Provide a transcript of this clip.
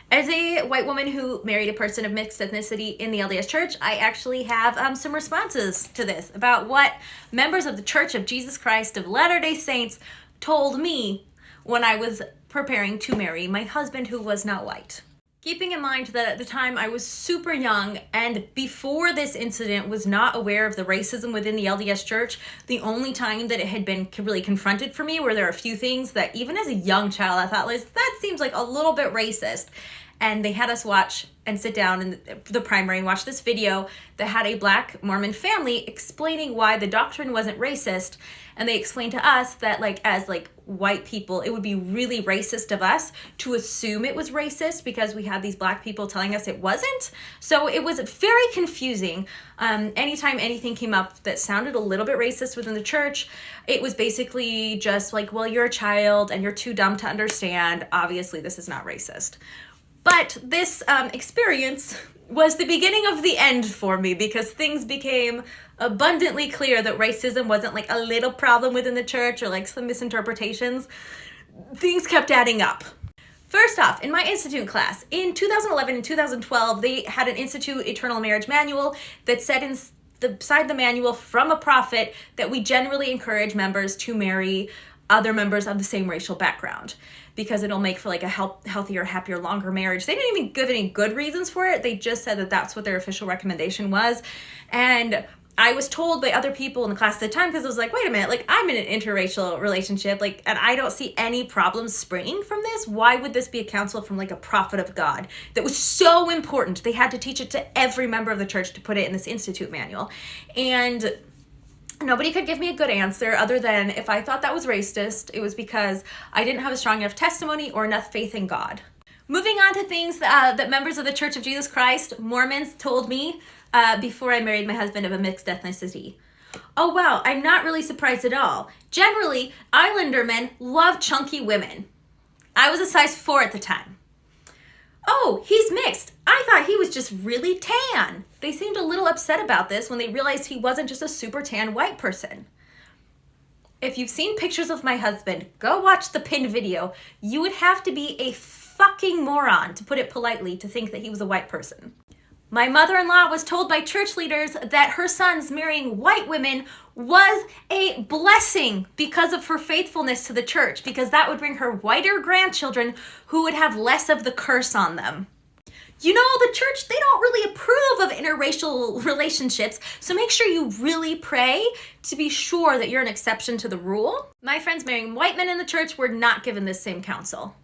As a white woman who married a person of mixed ethnicity in the LDS Church, I actually have some responses to this about what members of the Church of Jesus Christ of Latter-day Saints told me when I was preparing to marry my husband who was not white. Keeping in mind that at the time I was super young and before this incident was not aware of the racism within the LDS Church, the only time that it had been really confronted for me were there are a few things that even as a young child I thought, that seems like a little bit racist. And they had us watch and sit down in the primary and watch this video that had a Black Mormon family explaining why the doctrine wasn't racist. And they explained to us that as white people, it would be really racist of us to assume it was racist because we had these Black people telling us it wasn't. So it was very confusing. Anytime anything came up that sounded a little bit racist within the church, it was basically just well, you're a child and you're too dumb to understand. Obviously, this is not racist. But this experience was the beginning of the end for me because things became abundantly clear that racism wasn't a little problem within the church or some misinterpretations. Things kept adding up. First off, in my Institute class, in 2011 and 2012, they had an Institute Eternal Marriage Manual that said inside the manual from a prophet that we generally encourage members to marry other members of the same racial background because it'll make for a healthier, happier, longer marriage. They didn't even give any good reasons for it. They just said that that's what their official recommendation was. And I was told by other people in the class at the time, because I was wait a minute, I'm in an interracial relationship, and I don't see any problems springing from this. Why would this be a counsel from a prophet of God that was so important? They had to teach it to every member of the church to put it in this Institute manual. And nobody could give me a good answer other than if I thought that was racist, it was because I didn't have a strong enough testimony or enough faith in God. Moving on to things that members of the Church of Jesus Christ, Mormons, told me before I married my husband of a mixed ethnicity. Oh wow, I'm not really surprised at all. Generally, Islander men love chunky women. I was a size 4 at the time. Oh, he's mixed. I thought he was just really tan. They seemed a little upset about this when they realized he wasn't just a super tan white person. If you've seen pictures of my husband, go watch the pinned video. You would have to be a fucking moron, to put it politely, to think that he was a white person. My mother-in-law was told by church leaders that her sons marrying white women was a blessing because of her faithfulness to the church, because that would bring her whiter grandchildren who would have less of the curse on them. You know, the church, they don't really approve of interracial relationships, so make sure you really pray to be sure that you're an exception to the rule. My friends marrying white men in the church were not given this same counsel.